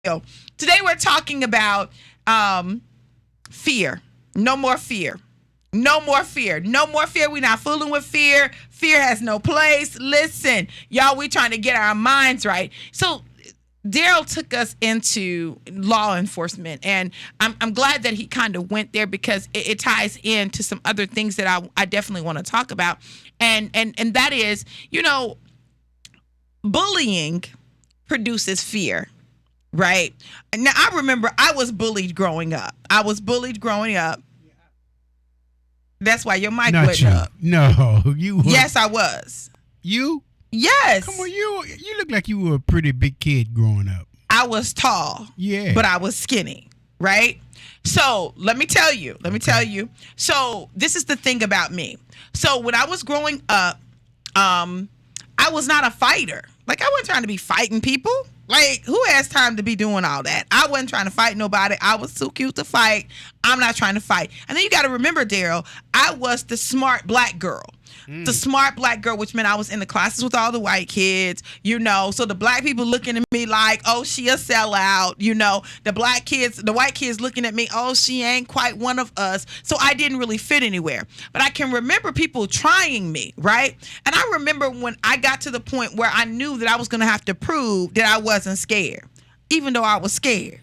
Today we're talking about fear. No more fear. No more fear. No more fear. We're not fooling with fear. Fear has no place. Listen, y'all, we trying to get our minds right. So Daryl took us into law enforcement, and I'm glad that he kind of went there because it ties into some other things that I definitely want to talk about. And that is, bullying produces fear. Right. Now, I remember I was bullied growing up. That's why your mic went up. No, you were. Yes, I was. You? Yes. Come on, you look like you were a pretty big kid growing up. I was tall. Yeah. But I was skinny. Right? So let me tell you. So this is the thing about me. So when I was growing up, I was not a fighter. Like, I wasn't trying to be fighting people. Like, who has time to be doing all that? I wasn't trying to fight nobody. I was too cute to fight. I'm not trying to fight. And then you got to remember, Daryl, I was the smart black girl. The smart black girl, which meant I was in the classes with all the white kids, So the black people looking at me like, oh, she a sellout, The white kids looking at me, oh, she ain't quite one of us. So I didn't really fit anywhere. But I can remember people trying me, right? And I remember when I got to the point where I knew that I was going to have to prove that I wasn't scared, even though I was scared.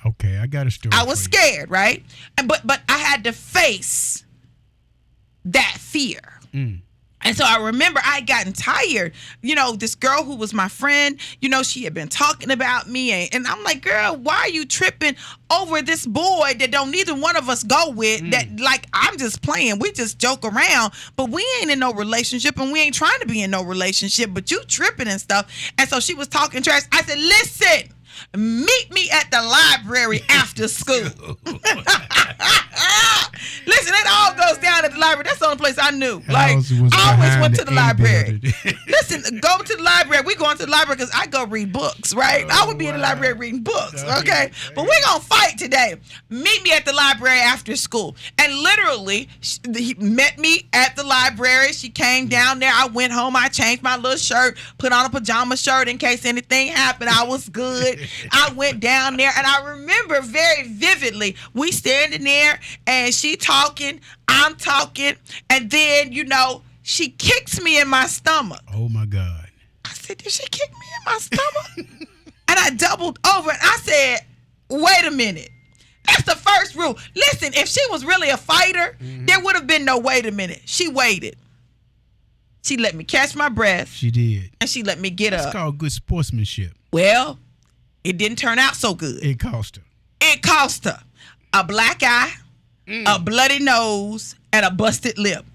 Okay, I got a story. I was scared, right? But I had to face that fear. And so I remember I had gotten tired. This girl who was my friend, she had been talking about me. And I'm like, girl, why are you tripping over this boy that don't neither one of us go with? That, like, I'm just playing. We just joke around. But we ain't in no relationship, and we ain't trying to be in no relationship. But you tripping and stuff. And so she was talking trash. I said, listen, meet me at the library after school. Listen, it all goes down at the library. That's the only place I knew. Like, I always went to the library. Listen, go to the library. We going to the library because I go read books, right? I would be in the library reading books, okay? But we're going to fight today. Meet me at the library after school. And literally, he met me at the library. She came down there. I went home. I changed my little shirt, put on a pajama shirt in case anything happened. I was good. I went down there, and I remember very vividly, we standing there, and she talking, I'm talking, and then, she kicks me in my stomach. Oh, my God. I said, did she kick me in my stomach? And I doubled over, and I said, wait a minute. That's the first rule. Listen, if she was really a fighter, there would have been no wait a minute. She waited. She let me catch my breath. She did. And she let me get up. It's called good sportsmanship. Well, it didn't turn out so good. It cost her. It cost her a black eye, a bloody nose, and a busted lip.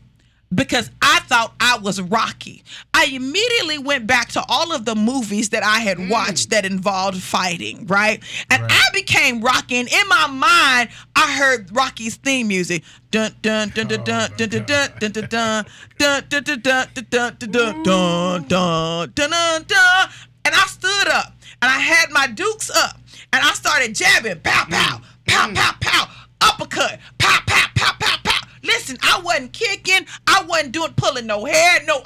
Because I thought I was Rocky. I immediately went back to all of the movies that I had watched that involved fighting, right? And I became Rocky. And in my mind, I heard Rocky's theme music. Dun dun dun dun dun dun dun dun dun dun dun dun dun dun dun dun dun dun dun dun. And I stood up and I had my dukes up and I started jabbing. Pow pow pow pow pow. Uppercut. Pow pow pow pow pow. Listen, I wasn't kicking. I wasn't pulling no hair. No,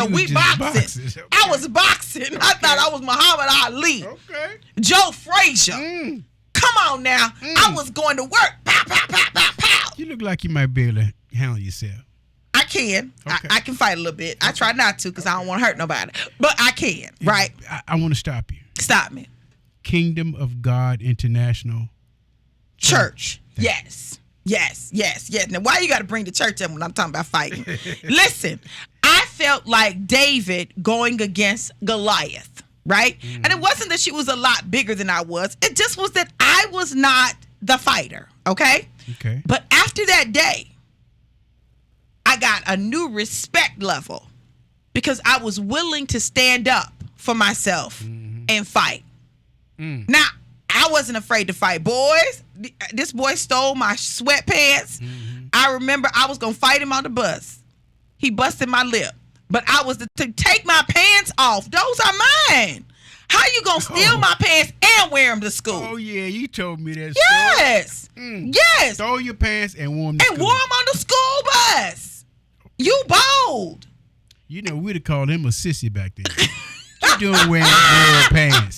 we boxing. Okay. I was boxing. Okay. I thought I was Muhammad Ali. Okay. Joe Frazier. Come on now. I was going to work. Pow, pow, pow, pow, pow. You look like you might be able to handle yourself. I can. Okay. I can fight a little bit. Okay. I try not to because I don't want to hurt nobody. But I can, right? I want to stop you. Stop me. Kingdom of God International Church. Yes. Now, why you got to bring the church up when I'm talking about fighting? Listen, I felt like David going against Goliath, right? And it wasn't that she was a lot bigger than I was. It just was that I was not the fighter, okay? Okay. But after that day, I got a new respect level because I was willing to stand up for myself and fight. Now, I wasn't afraid to fight. Boys, this boy stole my sweatpants. I remember I was going to fight him on the bus. He busted my lip. But I was to take my pants off. Those are mine. How you going to steal my pants and wear them to school? Oh, yeah, you told me that. Yes. Yes. Stole your pants and wore them to school. And wore them on the school bus. You bold. You know, we'd have called him a sissy back then. you doing wearing pants?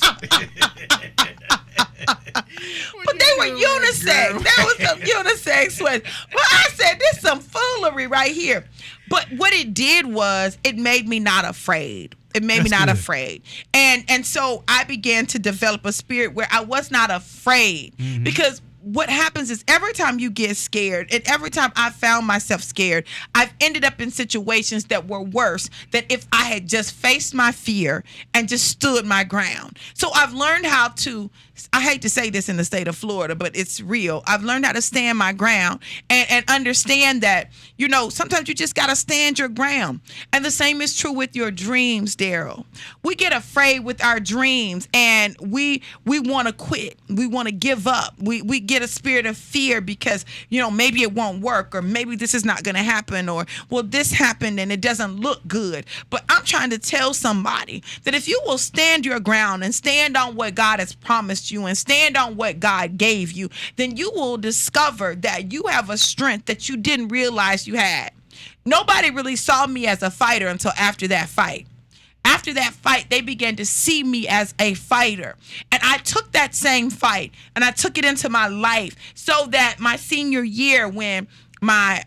But they were unisex. That was some unisex sweats. Well, I said, this some foolery right here. But what it did was it made me not afraid. It made me not afraid. And so I began to develop a spirit where I was not afraid. Because what happens is every time you get scared, and every time I found myself scared, I've ended up in situations that were worse than if I had just faced my fear and just stood my ground. So I've learned how to, I hate to say this in the state of Florida, but it's real. I've learned how to stand my ground and understand that, you know, sometimes you just got to stand your ground. And the same is true with your dreams, Daryl. We get afraid with our dreams and we want to quit. We want to give up. We get a spirit of fear because, you know, maybe it won't work, or maybe this is not going to happen, or, well, this happened and it doesn't look good. But I'm trying to tell somebody that if you will stand your ground and stand on what God has promised you and stand on what God gave you, then you will discover that you have a strength that you didn't realize you had. Nobody really saw me as a fighter until after that fight. After that fight, they began to see me as a fighter. And I took that same fight and I took it into my life, so that my senior year, when my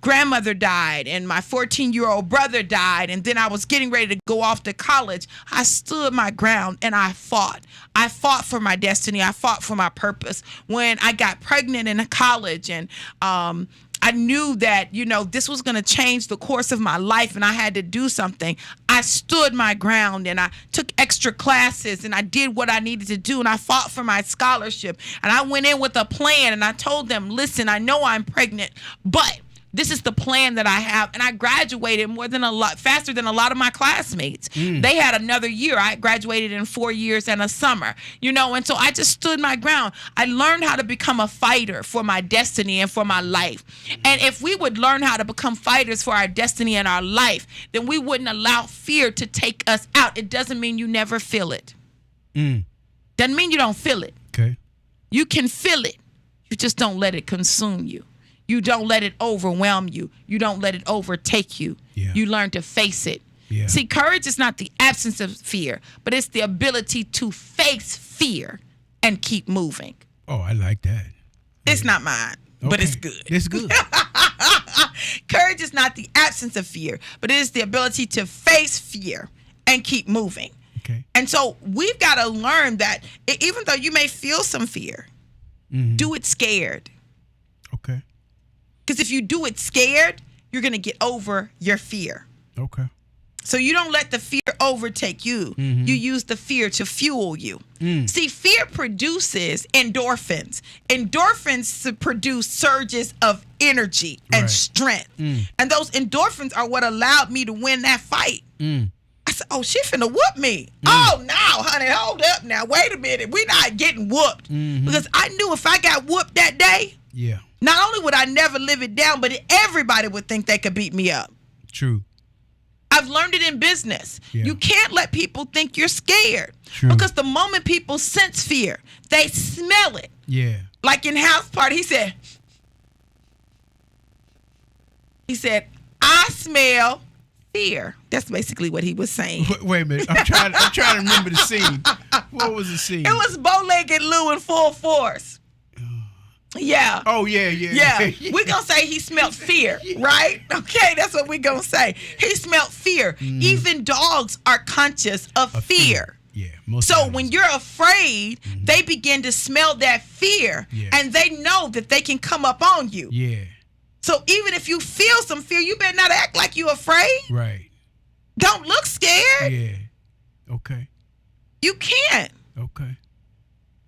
grandmother died and my 14-year-old brother died, and then I was getting ready to go off to college, I stood my ground and I fought. I fought for my destiny. I fought for my purpose. When I got pregnant in college, and I knew that, you know, this was going to change the course of my life and I had to do something, I stood my ground and I took extra classes and I did what I needed to do, and I fought for my scholarship, and I went in with a plan, and I told them, listen, I know I'm pregnant, but this is the plan that I have. And I graduated faster than a lot of my classmates. They had another year. I graduated in 4 years and a summer, you know, and so I just stood my ground. I learned how to become a fighter for my destiny and for my life. And if we would learn how to become fighters for our destiny and our life, then we wouldn't allow fear to take us out. It doesn't mean you never feel it. Doesn't mean you don't feel it. Okay. You can feel it. You just don't let it consume you. You don't let it overwhelm you. You don't let it overtake you. Yeah. You learn to face it. Yeah. See, courage is not the absence of fear, but it's the ability to face fear and keep moving. Oh, I like that. It's not mine, but it's good. It's good. Courage is not the absence of fear, but it is the ability to face fear and keep moving. Okay. And so we've got to learn that even though you may feel some fear, do it scared. Okay. Because if you do it scared, you're going to get over your fear. Okay. So you don't let the fear overtake you. You use the fear to fuel you. See, fear produces endorphins. Endorphins produce surges of energy and strength. And those endorphins are what allowed me to win that fight. I said, oh, she finna whoop me. Oh, no, honey, hold up now. Wait a minute. We're not getting whooped. Because I knew if I got whooped that day, not only would I never live it down, but everybody would think they could beat me up. True. I've learned it in business. You can't let people think you're scared. True. Because the moment people sense fear, they smell it. Yeah. Like in House Party, he said, I smell fear. That's basically what he was saying. Wait a minute. I'm trying to remember the scene. What was the scene? It was Bow-Legged Lou in full force. Yeah. Oh, yeah. We're going to say he smelled fear, right? Okay, that's what we're going to say. He smelled fear. Even dogs are conscious of fear. Yeah. So when you're afraid, they begin to smell that fear, and they know that they can come up on you. Yeah. So even if you feel some fear, you better not act like you're afraid. Right. Don't look scared. Yeah. Okay. You can't. Okay.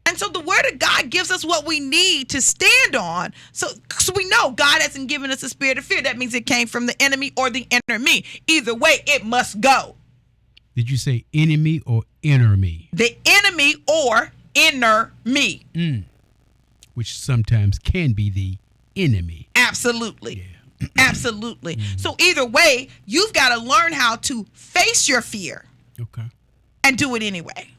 And so the word of God gives us what we need to stand on. So we know God hasn't given us a spirit of fear. That means it came from the enemy or the inner me. Either way, it must go. Did you say enemy or inner me? The enemy or inner me. Which sometimes can be the enemy. Absolutely. Yeah. Absolutely. So either way, you've got to learn how to face your fear. Okay. And do it anyway.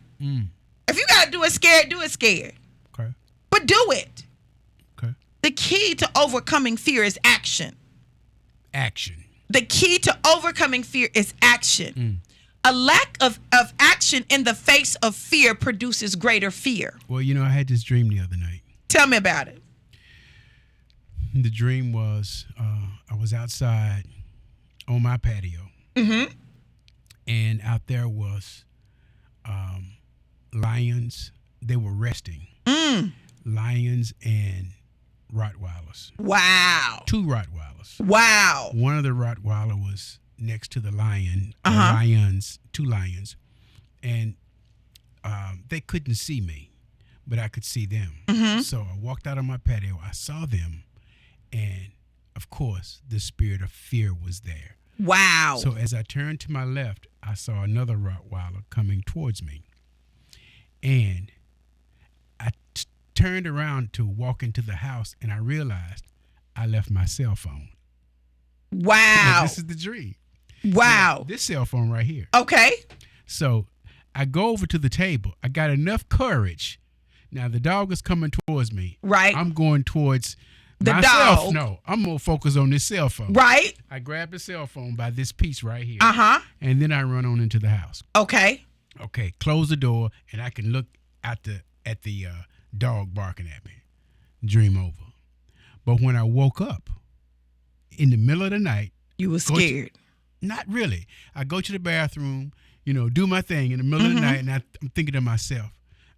If you got to do it scared, do it scared. Okay. But do it. Okay. The key to overcoming fear is action. Action. The key to overcoming fear is action. A lack of action in the face of fear produces greater fear. Well, I had this dream the other night. Tell me about it. The dream was I was outside on my patio, and out there was lions. They were resting. Lions and Rottweilers. Wow. 2 Rottweilers. Wow. One of the Rottweiler was next to the lion. Lions, 2 lions, and they couldn't see me, but I could see them. So I walked out on my patio. I saw them, and of course, the spirit of fear was there. Wow. So as I turned to my left, I saw another Rottweiler coming towards me, and I turned around to walk into the house, and I realized I left my cell phone. Wow. Now, this is the dream. Wow. Now, this cell phone right here. Okay. So I go over to the table. I got enough courage. Now the dog is coming towards me. Right. I'm going towards the myself. dog. No, I'm more focused on this cell phone. Right. I grab the cell phone by this piece right here. And then I run on into the house. Okay. Okay. Close the door, and I can look at the dog barking at me. Dream over. But when I woke up in the middle of the night, you were scared. Not really. I go to the bathroom, do my thing in the middle of the night, and I'm thinking to myself,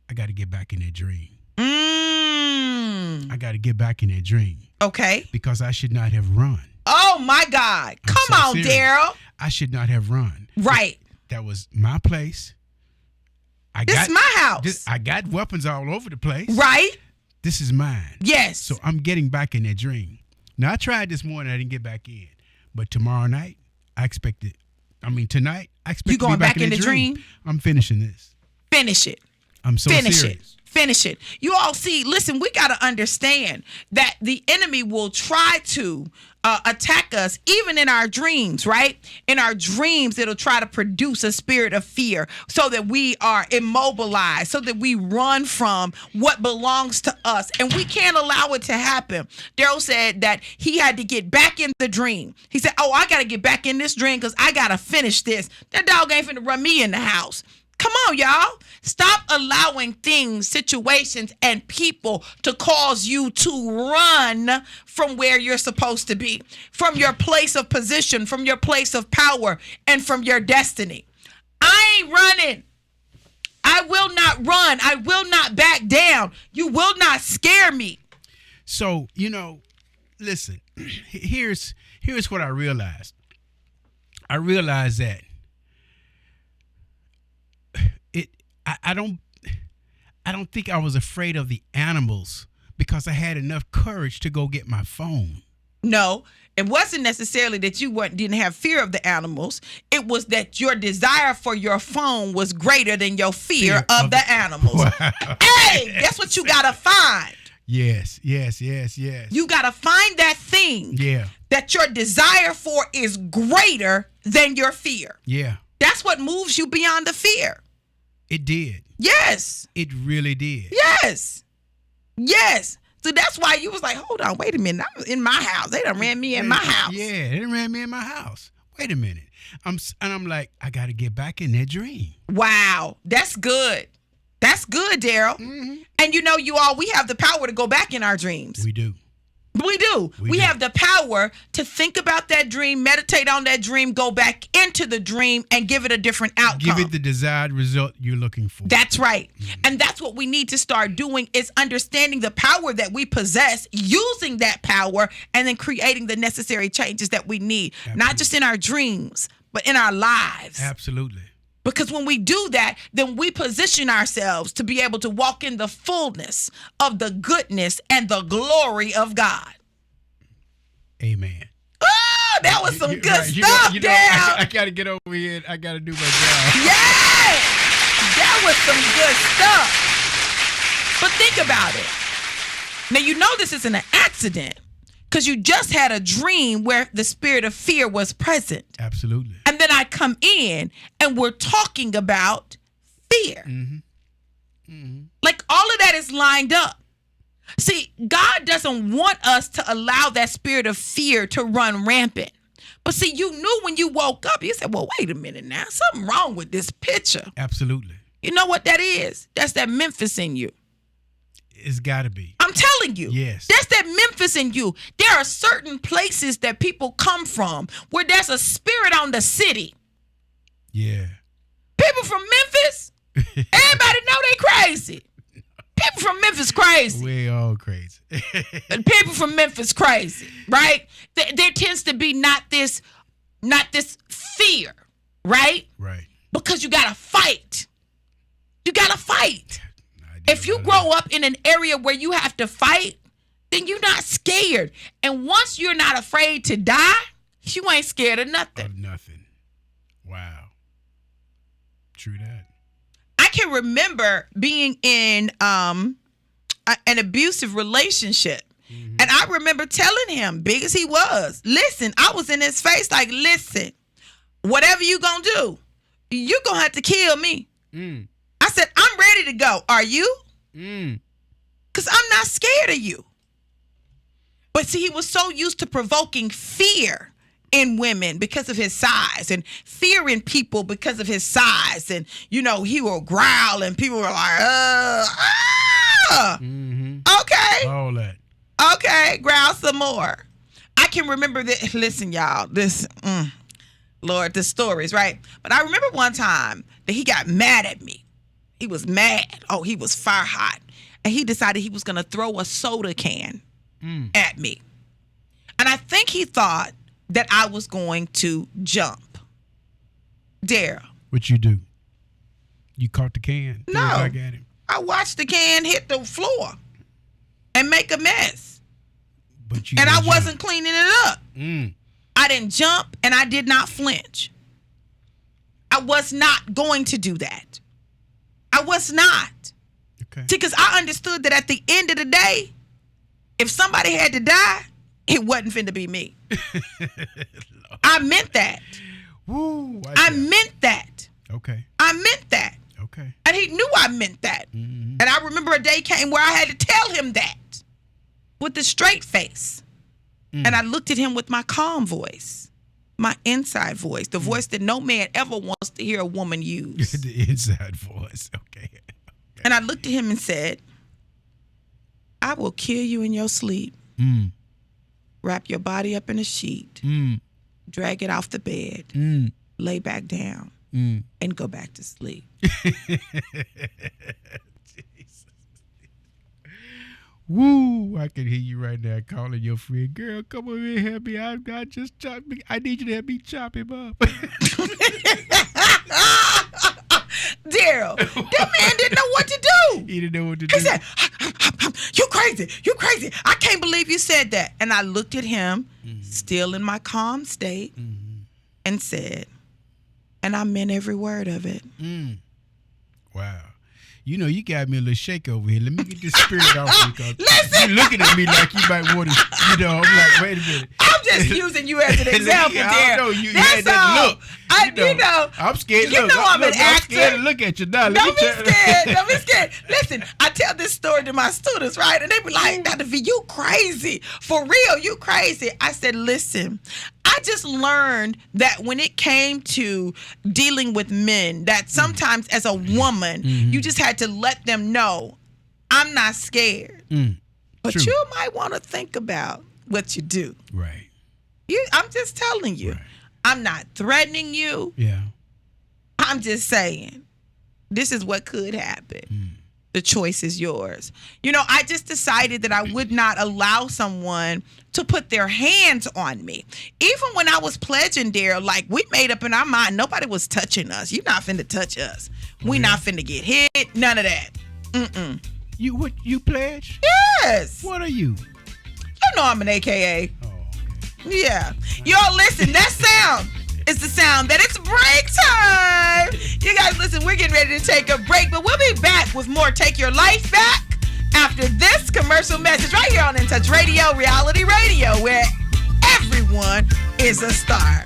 I got to get back in that dream. I got to get back in that dream. Okay. Because I should not have run. Oh, my God. Come on, Daryl. I should not have run. Right. That was my place. This is my house. I got weapons all over the place. Right. This is mine. Yes. So I'm getting back in that dream. Now, I tried this morning. I didn't get back in. But tomorrow night, tonight, I expect you to be going back in the dream? I'm finishing this. Finish it. I'm so serious. Finish it. You all see, listen, we got to understand that the enemy will try to attack us even in our dreams, right? In our dreams, it'll try to produce a spirit of fear so that we are immobilized, so that we run from what belongs to us. And we can't allow it to happen. Daryl said that he had to get back in the dream. He said, I got to get back in this dream because I got to finish this. That dog ain't finna run me in the house. Come on, y'all. Stop allowing things, situations, and people to cause you to run from where you're supposed to be, from your place of position, from your place of power, and from your destiny. I ain't running. I will not run. I will not back down. You will not scare me. So, listen, here's what I realized. I realized that I don't think I was afraid of the animals because I had enough courage to go get my phone. No, it wasn't necessarily that you didn't have fear of the animals. It was that your desire for your phone was greater than your fear of the animals. Wow. Hey, that's what you gotta find. Yes. You gotta find that thing. Yeah. That your desire for is greater than your fear. Yeah. That's what moves you beyond the fear. It did. Yes. It really did. Yes. So that's why you was like, hold on, wait a minute. I'm in my house. They done ran me in my house. Yeah, they done ran me in my house. Wait a minute. I'm like, I got to get back in that dream. Wow. That's good. That's good, Daryl. Mm-hmm. And you all, we have the power to go back in our dreams. We do. We do. We have the power to think about that dream, meditate on that dream, go back into the dream, and give it a different outcome. Give it the desired result you're looking for. That's right. Mm-hmm. And that's what we need to start doing is understanding the power that we possess, using that power, and then creating the necessary changes that we need. Absolutely. Not just in our dreams, but in our lives. Absolutely. Because when we do that, then we position ourselves to be able to walk in the fullness of the goodness and the glory of God. Amen. Oh, that was some good stuff, Dad. I got to get over here. I got to do my job. Yeah, that was some good stuff. But think about it. Now, this isn't an accident. Because you just had a dream where the spirit of fear was present. Absolutely. And then I come in and we're talking about fear. Mm-hmm. Mm-hmm. Like all of that is lined up. See, God doesn't want us to allow that spirit of fear to run rampant. But see, you knew when you woke up, you said, well, wait a minute now. Something wrong with this picture. Absolutely. You know what that is? That's that Memphis in you. It's got to be. I'm telling you. Yes. That's that Memphis in you. There are certain places that people come from where there's a spirit on the city. Yeah. People from Memphis, everybody know they crazy. People from Memphis crazy. We all crazy. People from Memphis crazy, right? There tends to be not this fear, right? Right. Because you gotta fight. You gotta fight. If you grow up in an area where you have to fight, then you're not scared. And once you're not afraid to die, you ain't scared of nothing. Of nothing. Wow. True that. I can remember being in an abusive relationship. Mm-hmm. And I remember telling him, big as he was, listen, I was in his face like, listen, whatever you gonna do, you gonna have to kill me. I said, I'm ready to go. Are you? Because I'm not scared of you. But see, he was so used to provoking fear in women because of his size and fear in people because of his size. And, you know, he will growl and people were like, okay. All that. Okay, growl some more. I can remember that. Listen, y'all, Lord, the stories, right? But I remember one time that he got mad at me. He was mad. Oh, he was fire hot. And he decided he was going to throw a soda can at me. And I think he thought that I was going to jump. Daryl. What you do? You caught the can? No. Back at him. I watched the can hit the floor and make a mess. But you and I jump. wasn't cleaning it up. I didn't jump and I did not flinch. I was not going to do that. I was not. Okay. Because I understood that at the end of the day, if somebody had to die, it wasn't finna be me. I meant that. Woo, I meant that. Okay. I meant that. Okay. And he knew I meant that. And I remember a day came where I had to tell him that with a straight face. And I looked at him with my calm voice, my inside voice, the voice that no man ever wants to hear a woman use. The inside voice. Okay. And I looked at him and said, I will kill you in your sleep. Wrap your body up in a sheet. Drag it off the bed. Lay back down. And go back to sleep. Woo! I can hear you right now calling your friend. Girl, come over here, help me. I just chopped me. I need you to help me chop him up. Daryl, that man didn't know what to do. He didn't know what to do. He said, you crazy. You crazy. I can't believe you said that. And I looked at him, still in my calm state, and said, and I meant every word of it. Wow. You know, you got me a little shake over here. Let me get this spirit off you. Listen. You're looking at me like you might want to, you know, I'm like, wait a minute. I'm just using you as an example, Daryl. I don't know. You had that look. You know, I'm scared. You know I'm an actor. I'm scared to look at you now. Don't be scared. Don't be scared. Listen, I tell this story to my students, right? And they be like, Dr. V, you crazy. For real, you crazy. I said, listen, I just learned that when it came to dealing with men, that sometimes as a woman, you just had to let them know, I'm not scared. But True. you might want to think about what you do. Right. I'm just telling you. Right. I'm not threatening you. Yeah. I'm just saying, this is what could happen. The choice is yours. You know, I just decided that I would not allow someone to put their hands on me. Even when I was pledging there, like we made up in our mind, nobody was touching us. You're not finna touch us. We not finna get hit. None of that. You pledge? Yes. What are you? You know I'm an AKA. Oh, okay. Yeah. Y'all listen, that sound is the sound that it's break time. You guys listen, we're getting ready to take a break, but we'll be back with more Take Your Life Back after this commercial message right here on In Touch Radio, Reality Radio, where everyone is a star.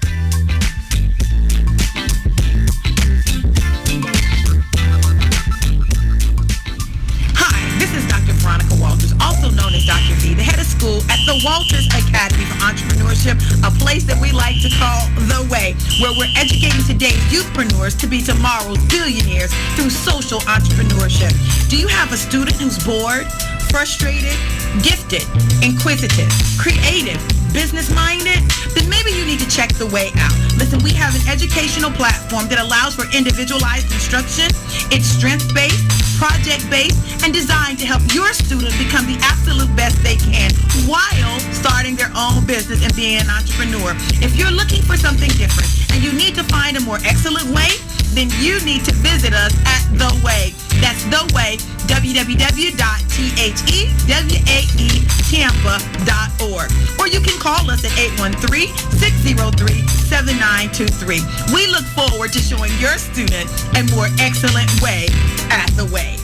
Hi, this is Dr. Veronica Walters, also known as Dr. V, the head of school at the Walters Academy for Entrepreneurship, a place that we like to call The Way, where we're educating today's youthpreneurs to be tomorrow's billionaires through social entrepreneurship. Do you have a student who's bored, frustrated, gifted, inquisitive, creative, business-minded? Then maybe you need to check The Way out. Listen, we have an educational platform that allows for individualized instruction. It's strength-based, project-based, and designed to help your student become the absolute best they can while starting their own business and being an entrepreneur. If you're looking for something different and you need to find a more excellent way, then you need to visit us at The Way. That's The Way, www.thewaetampa.org. Or you can call us at 813-603-7923. We look forward to showing your student a more excellent way at The Way.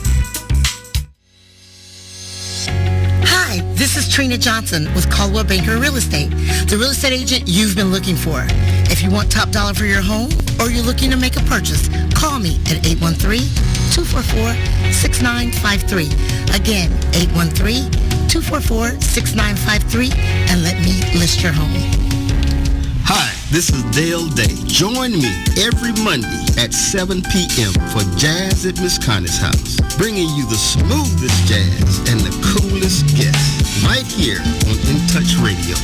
Hi, this is Trina Johnson with Caldwell Banker Real Estate, the real estate agent you've been looking for. If you want top dollar for your home or you're looking to make a purchase, call me at 813-244-6953. Again, 813-244-6953, and let me list your home. Hi, this is Dale Day. Join me every Monday at 7 p.m. for Jazz at Miss Connie's house, bringing you the smoothest jazz and the coolest guests right here on In Touch Radio.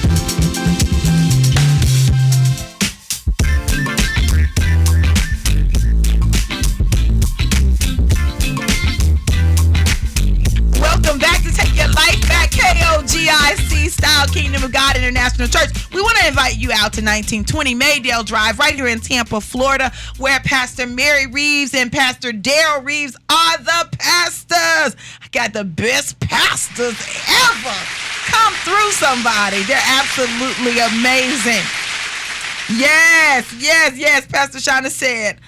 Welcome back to Take Your Life Back, KOGIC Style Kingdom of God International Church. We want to invite you out to 1920 Maydale Drive right here in Tampa, Florida, where Pastor Mary Reeves and Pastor Daryl Reeves are the pastors. I got the best pastors ever. Come through, somebody. They're absolutely amazing. Yes. Pastor Shauna said,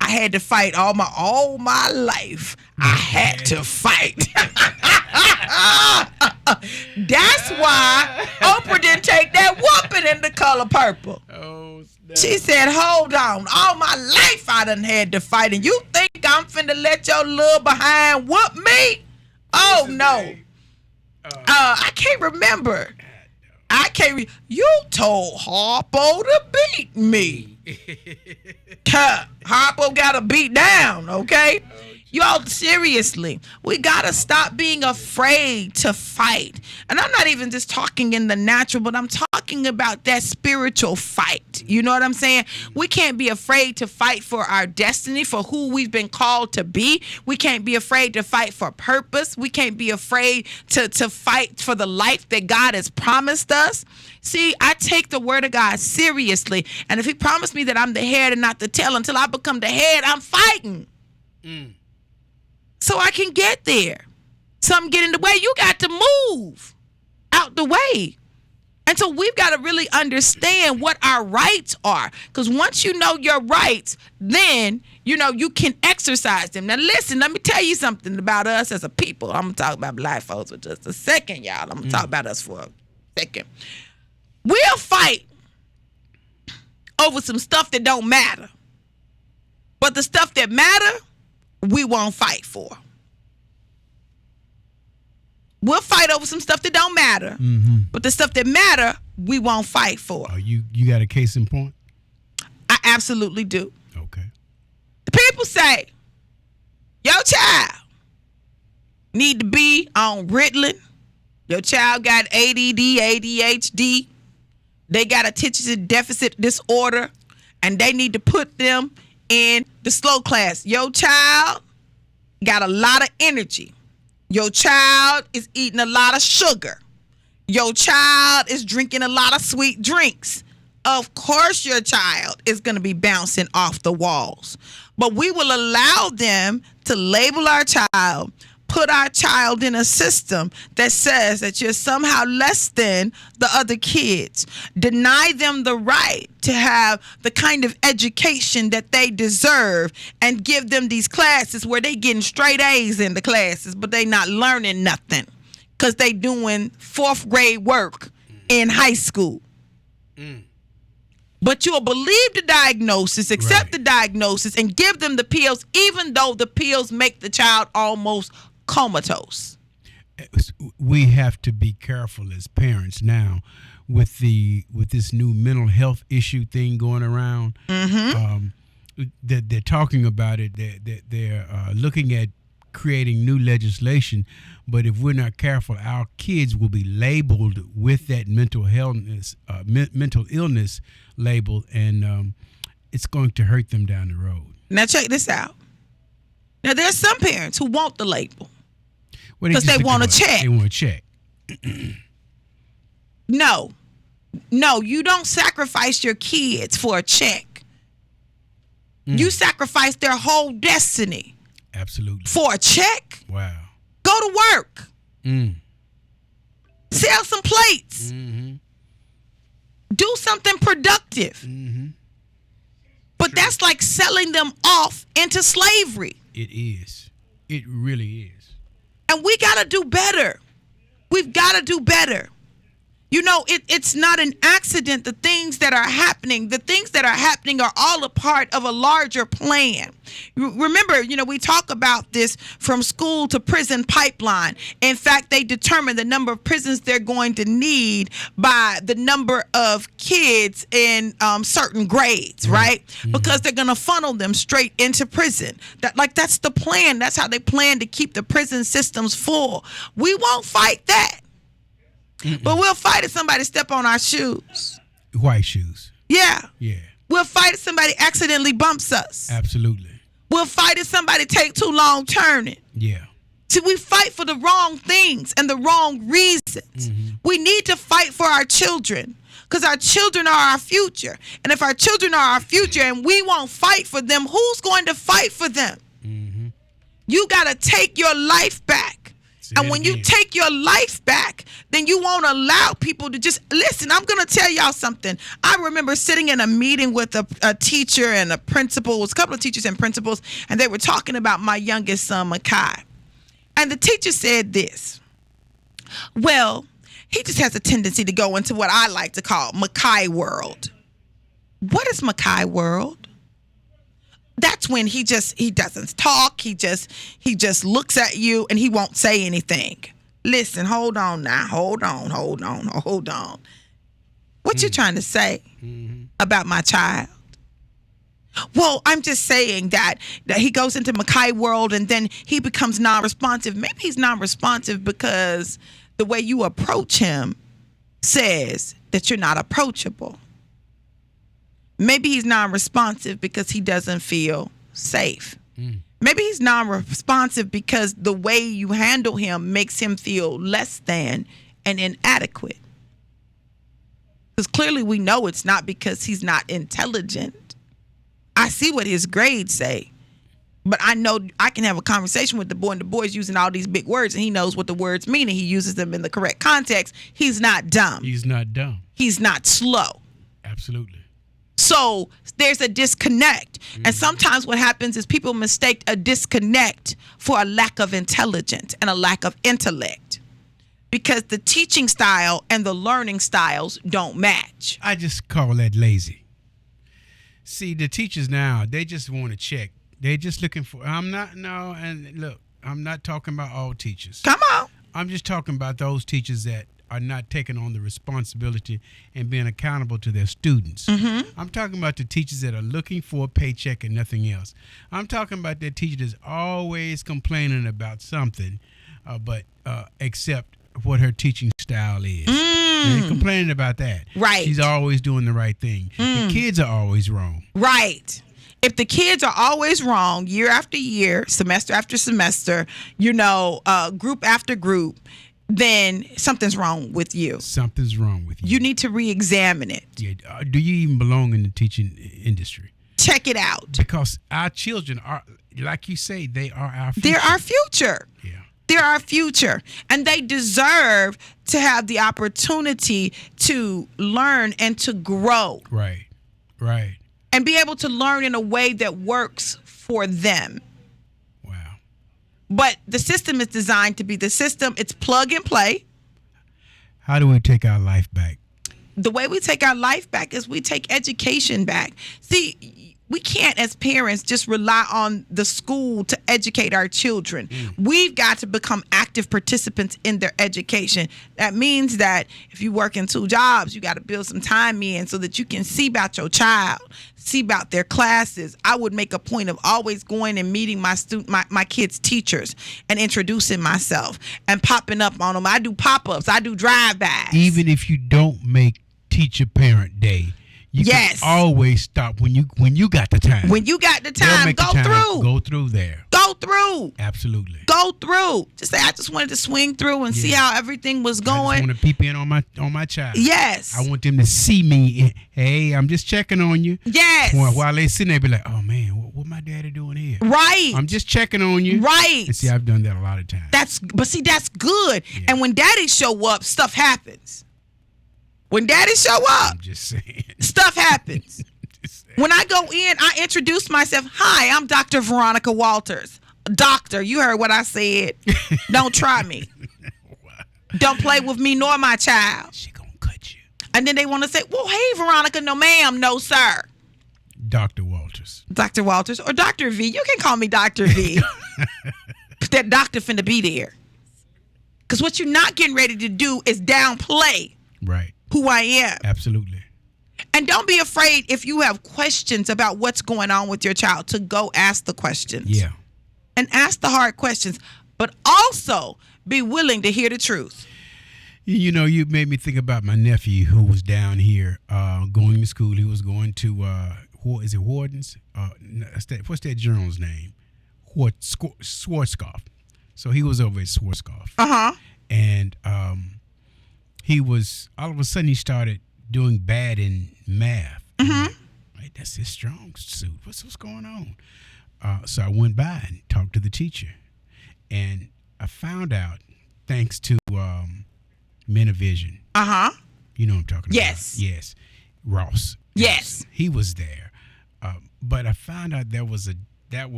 I had to fight all my life. I had to fight. That's why Oprah didn't take that whooping in The Color Purple. Oh, snap. She said, hold on. All my life I done had to fight. And you think I'm finna let your little behind whoop me? Oh, no. I can't remember. You told Harpo to beat me. Harpo got to beat down, okay? Y'all, seriously, we got to stop being afraid to fight. And I'm not even just talking in the natural, but I'm talking about that spiritual fight. You know what I'm saying? We can't be afraid to fight for our destiny, for who we've been called to be. We can't be afraid to fight for purpose. We can't be afraid to fight for the life that God has promised us. See, I take the word of God seriously. And if he promised me that I'm the head and not the tail, until I become the head, I'm fighting. So I can get there. Something get in the way. You got to move out the way. And so we've got to really understand what our rights are. Because once you know your rights, then, you can exercise them. Now, listen, let me tell you something about us as a people. I'm going to talk about black folks for just a second, y'all. I'm going to talk about us for a second. We'll fight over some stuff that don't matter. But the stuff that matter, we won't fight for. We'll fight over some stuff that don't matter, but the stuff that matter, we won't fight for. Oh, you got a case in point? I absolutely do. Okay. The people say, your child need to be on Ritalin. Your child got ADD, ADHD. They got attention deficit disorder, and they need to put them in the slow class. Your child got a lot of energy. Your child is eating a lot of sugar. Your child is drinking a lot of sweet drinks. Of course your child is going to be bouncing off the walls. But we will allow them to label our child, put our child in a system that says that you're somehow less than the other kids, deny them the right to have the kind of education that they deserve, and give them these classes where they getting straight A's in the classes, but they not learning nothing because they doing fourth grade work in high school. But you'll believe the diagnosis, accept the diagnosis, and give them the pills, even though the pills make the child almost comatose. we have to be careful as parents now with this new mental health issue thing going around. That they're talking about it. They're looking at creating new legislation, but if we're not careful, our kids will be labeled with that mental illness label, and it's going to hurt them down the road. Now check this out. Now there's some parents who want the label Well, because they want a check. They want a check. No, you don't sacrifice your kids for a check. You sacrifice their whole destiny. Absolutely. For a check. Wow. Go to work. Sell some plates. Do something productive. But that's like selling them off into slavery. It is. It really is. And we got to do better. We've got to do better. You know, it's not an accident, the things that are happening. The things that are happening are all a part of a larger plan. Remember, you know, we talk about this from school to prison pipeline. In fact, they determine the number of prisons they're going to need by the number of kids in certain grades, right? Because they're going to funnel them straight into prison. That's the plan. That's how they plan to keep the prison systems full. We won't fight that. But we'll fight if somebody step on our shoes. White shoes. Yeah. Yeah. We'll fight if somebody accidentally bumps us. Absolutely. We'll fight if somebody take too long turning. Yeah. See, we fight for the wrong things and the wrong reasons. We need to fight for our children because our children are our future. And if our children are our future and we won't fight for them, who's going to fight for them? You got to take your life back. And when you take your life back, then you won't allow people to just listen. I'm going to tell y'all something. I remember sitting in a meeting with a teacher and a principal. It was a couple of teachers and principals, and they were talking about my youngest son, Makai. And the teacher said this. Well, he just has a tendency to go into what I like to call Makai world. What is Makai world? That's when he doesn't talk. He just looks at you and he won't say anything. Listen, hold on now. Hold on. What you trying to say about my child? Well, I'm just saying that he goes into Makai world and then he becomes non-responsive. Maybe he's non-responsive because the way you approach him says that you're not approachable. Maybe he's non-responsive because he doesn't feel safe. Maybe he's non-responsive because the way you handle him makes him feel less than and inadequate. Because clearly we know it's not because he's not intelligent. I see what his grades say. But I know I can have a conversation with the boy, and the boy's using all these big words, and he knows what the words mean, and he uses them in the correct context. He's not dumb. He's not dumb. He's not slow. Absolutely. So there's a disconnect. And sometimes what happens is people mistake a disconnect for a lack of intelligence and a lack of intellect because the teaching style and the learning styles don't match. I just call that lazy. See, the teachers now, they just want to check. They're just looking for, I'm not talking about all teachers. Come on. I'm just talking about those teachers that are not taking on the responsibility and being accountable to their students. I'm talking about the teachers that are looking for a paycheck and nothing else. I'm talking about that teacher that's always complaining about something, but except what her teaching style is. They're complaining about that. Right. She's always doing the right thing. The kids are always wrong. Right. If the kids are always wrong year after year, semester after semester, group after group, then something's wrong with you. Something's wrong with you. You need to re-examine it. Yeah. Do you even belong in the teaching industry? Check it out. Because our children are, like you say, they are our future. They're our future. Yeah. They're our future. And they deserve to have the opportunity to learn and to grow. Right. And be able to learn in a way that works for them. But the system is designed to be the system. It's plug and play. How do we take our life back? The way we take our life back is we take education back. See, we can't as parents just rely on the school to educate our children. We've got to become active participants in their education. That means that if you work in 2 jobs, you got to build some time in so that you can see about your child, see about their classes. I would make a point of always going and meeting my kids' teachers and introducing myself and popping up on them. I do pop-ups. I do drive-bys. Even if you don't make Teacher Parent Day, you can always stop when you got the time. When you got the time, go through. Go through there. Go through. Absolutely. Go through. Just say, I just wanted to swing through and see how everything was going. I just want to peep in on my child. Yes. I want them to see me. Hey, I'm just checking on you. Yes. While they sitting there, be like, oh man, what my daddy doing here? Right. I'm just checking on you. Right. And see, I've done that a lot of times. That's good. Yeah. And when daddy show up, stuff happens. When daddy show up, I'm just saying. Stuff happens. When I go in, I introduce myself. Hi, I'm Dr. Veronica Walters. Doctor, you heard what I said. Don't try me. Don't play with me nor my child. She gonna cut you. And then they want to say, well, hey, Veronica. No, ma'am. No, sir. Dr. Walters. Dr. Walters or Dr. V. You can call me Dr. V. That doctor finna be there. Because what you're not getting ready to do is downplay. Right. Who I am. Absolutely. And don't be afraid if you have questions about what's going on with your child to go ask the questions. Yeah. And ask the hard questions, but also be willing to hear the truth. You know, you made me think about my nephew who was down here going to school. He was going to, is it Warden's? What's that journal's name? Schwarzkopf. So he was over at Schwarzkopf. Uh-huh. And he was, all of a sudden he started doing bad in math. Mm-hmm. Right, that's his strong suit. What's going on? So I went by and talked to the teacher. And I found out, thanks to Men of Vision. Uh-huh. You know what I'm talking yes. about. Yes. Ross. Yes. He was there. But I found out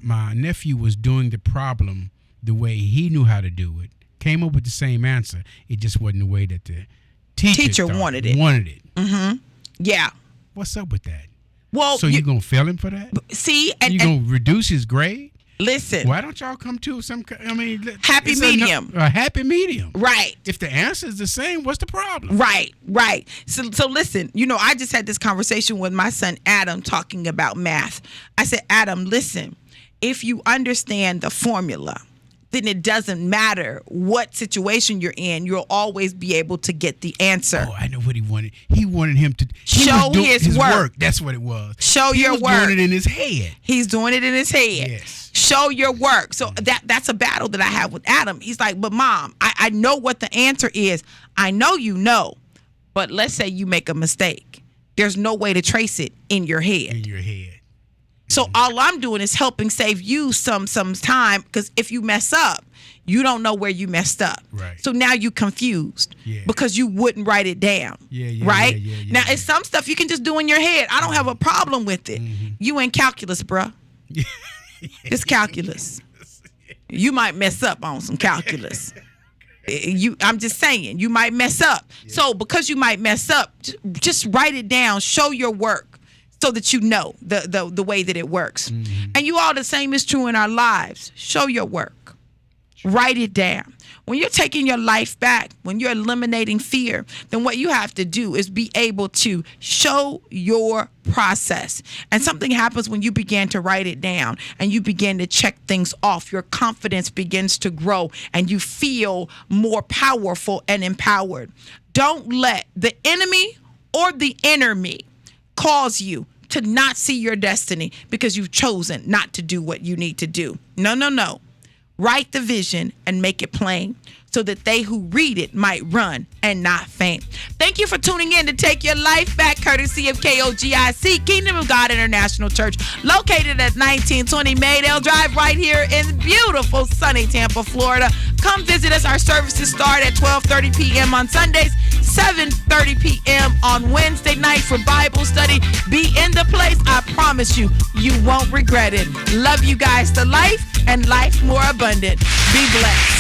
my nephew was doing the problem the way he knew how to do it. Came up with the same answer. It just wasn't the way that the teacher wanted it. Mm-hmm. Yeah. What's up with that? Well, so you're going to fail him for that? See? You're going to reduce his grade? Listen. Why don't y'all come to happy medium. A happy medium. Right. If the answer is the same, what's the problem? Right. So listen, I just had this conversation with my son, Adam, talking about math. I said, Adam, listen, if you understand the formula, then it doesn't matter what situation you're in. You'll always be able to get the answer. Oh, I know what he wanted. He wanted him to show his work. That's what it was. Show your work. He's doing it in his head. He's doing it in his head. Yes. Show your work. So that's a battle that I have with Adam. He's like, but Mom, I know what the answer is. I know you know, but let's say you make a mistake. There's no way to trace it in your head. In your head. So all I'm doing is helping save you some time, because if you mess up, you don't know where you messed up. Right. So now you confused because you wouldn't write it down. Right? Now, it's some stuff you can just do in your head. I don't have a problem with it. Mm-hmm. You in calculus, bruh. It's calculus. You might mess up on some calculus. I'm just saying, you might mess up. Yeah. So because you might mess up, just write it down. Show your work. So that you know the way that it works. Mm-hmm. And you all, the same is true in our lives. Show your work. Sure. Write it down. When you're taking your life back, when you're eliminating fear, then what you have to do is be able to show your process. And something happens when you begin to write it down and you begin to check things off. Your confidence begins to grow and you feel more powerful and empowered. Don't let the enemy or the inner me cause you to not see your destiny because you've chosen not to do what you need to do. No. Write the vision and make it plain so that they who read it might run and not faint. Thank you for tuning in to Take Your Life Back, courtesy of KOGIC, Kingdom of God International Church, located at 1920 Maydale Drive, right here in beautiful sunny Tampa, Florida. Come visit us. Our services start at 12:30 p.m. on Sundays, 7:30 p.m. on Wednesday night for Bible study. Be in the place. I promise you, you won't regret it. Love you guys to life and life more abundant. Be blessed.